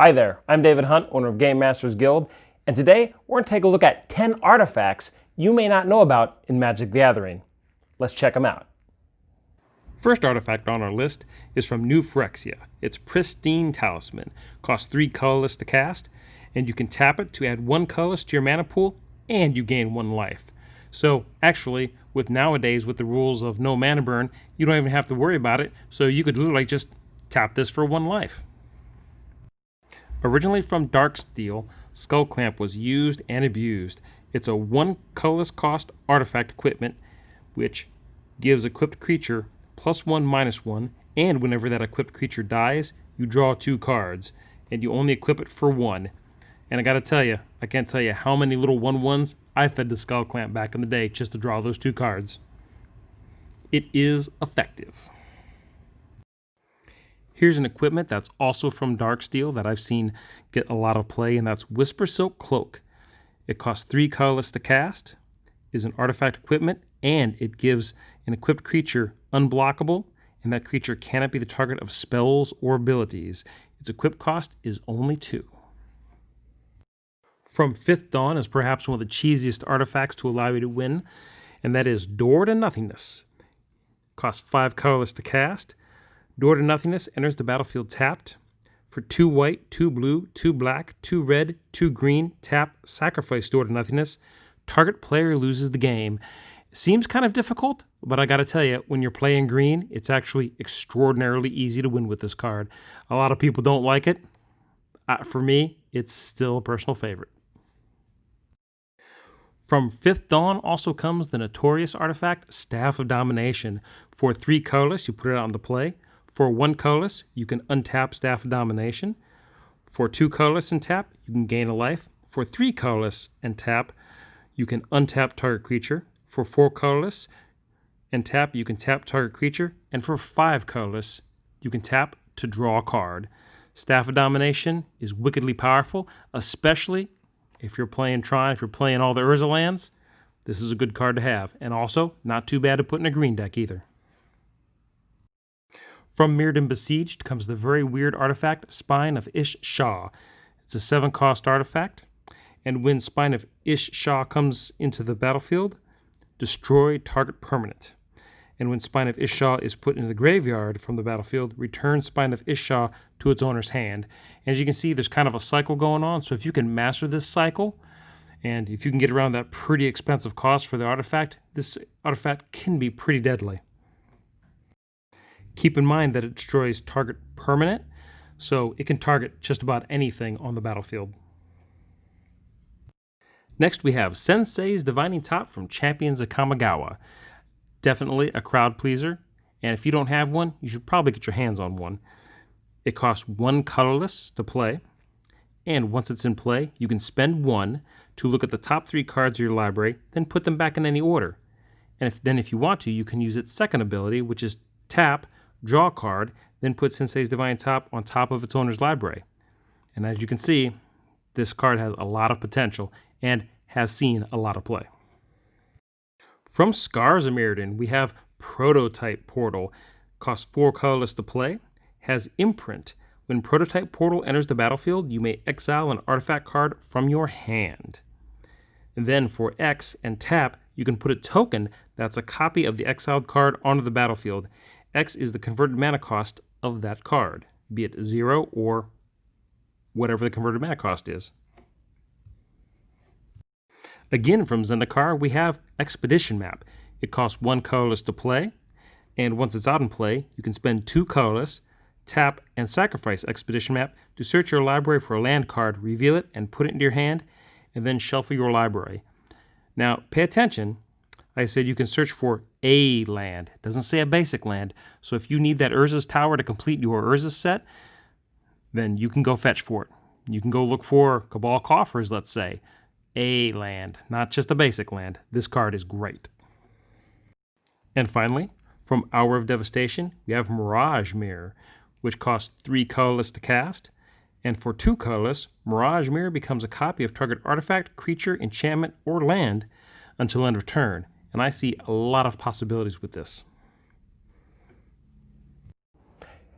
Hi there, I'm David Hunt, owner of GameMasters Guild, and today we're going to take a look at 10 artifacts you may not know about in Magic the Gathering. Let's check them out. First artifact on our list is from New Phyrexia. It's Pristine Talisman. Costs 3 colorless to cast, and you can tap it to add 1 colorless to your mana pool, and you gain 1 life. So actually, with nowadays, with the rules of no mana burn, you don't even have to worry about it, so you could literally just tap this for 1 life. Originally from Darksteel, Skullelamp was used and abused. It's a 1 colorless cost artifact equipment, which gives equipped creature +1/-1, and whenever that equipped creature dies, you draw 2 cards, and you only equip it for 1. And I gotta tell you, I can't tell you how many little 1/1s I fed to Skullelamp back in the day just to draw those 2 cards. It is effective. Here's an equipment that's also from Darksteel that I've seen get a lot of play, and that's Whispersilk Cloak. It costs 3 colorless to cast, is an artifact equipment, and it gives an equipped creature unblockable, and that creature cannot be the target of spells or abilities. Its equip cost is only 2. From Fifth Dawn is perhaps one of the cheesiest artifacts to allow you to win, and that is Door to Nothingness. Costs 5 colorless to cast. Door to Nothingness enters the battlefield tapped. For 2 white, 2 blue, 2 black, 2 red, 2 green, tap, sacrifice Door to Nothingness. Target player loses the game. Seems kind of difficult, but I gotta tell you, when you're playing green, it's actually extraordinarily easy to win with this card. A lot of people don't like it. For me, it's still a personal favorite. From Fifth Dawn also comes the notorious artifact Staff of Domination. For 3 colorless, you put it on the play. For 1 colorless, you can untap Staff of Domination. For 2 colorless and tap, you can gain a life. For 3 colorless and tap, you can untap target creature. For 4 colorless and tap, you can tap target creature. And for 5 colorless, you can tap to draw a card. Staff of Domination is wickedly powerful, especially if you're playing Tron, if you're playing all the Urza lands. This is a good card to have. And also, not too bad to put in a green deck either. From Mirrored and Besieged comes the very weird artifact Spine of Ish Sah. It's a 7 cost artifact, and when Spine of Ish Sah comes into the battlefield, destroy target permanent. And when Spine of Ish Sah is put into the graveyard from the battlefield, return Spine of Ish Sah to its owner's hand. And as you can see, there's kind of a cycle going on, so if you can master this cycle, and if you can get around that pretty expensive cost for the artifact, this artifact can be pretty deadly. Keep in mind that it destroys target permanent, so it can target just about anything on the battlefield. Next we have Sensei's Divining Top from Champions of Kamigawa. Definitely a crowd pleaser, and if you don't have one, you should probably get your hands on one. It costs 1 colorless to play, and once it's in play, you can spend 1 to look at the top 3 cards of your library, then put them back in any order. And if you want to, you can use its second ability, which is tap, draw a card, then put Sensei's Divining Top on top of its owner's library. And as you can see, this card has a lot of potential and has seen a lot of play. From Scars of Mirrodin, we have Prototype Portal. Costs 4 colorless to play. Has Imprint. When Prototype Portal enters the battlefield, you may exile an artifact card from your hand. And then for X and tap, you can put a token that's a copy of the exiled card onto the battlefield. X is the converted mana cost of that card, be it 0 or whatever the converted mana cost is. Again, from Zendikar, we have Expedition Map. It costs 1 colorless to play, and once it's out in play, you can spend 2 colorless, tap, and sacrifice Expedition Map to search your library for a land card, reveal it, and put it into your hand, and then shuffle your library. Now, pay attention. I said you can search for a land. It doesn't say a basic land. So if you need that Urza's Tower to complete your Urza's set, then you can go fetch for it. You can go look for Cabal Coffers, let's say. A land, not just a basic land. This card is great. And finally, from Hour of Devastation, we have Mirage Mirror, which costs 3 colorless to cast. And for 2 colorless, Mirage Mirror becomes a copy of target artifact, creature, enchantment, or land until end of turn. And I see a lot of possibilities with this.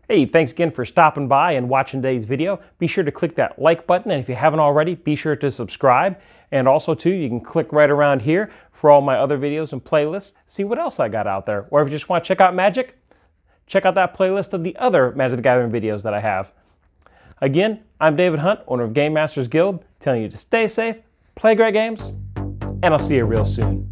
Hey, thanks again for stopping by and watching today's video. Be sure to click that like button, and if you haven't already, be sure to subscribe. And also too, you can click right around here for all my other videos and playlists, see what else I got out there. Or if you just want to check out Magic, check out that playlist of the other Magic the Gathering videos that I have. Again, I'm David Hunt, owner of GameMasters Guild, telling you to stay safe, play great games, and I'll see you real soon.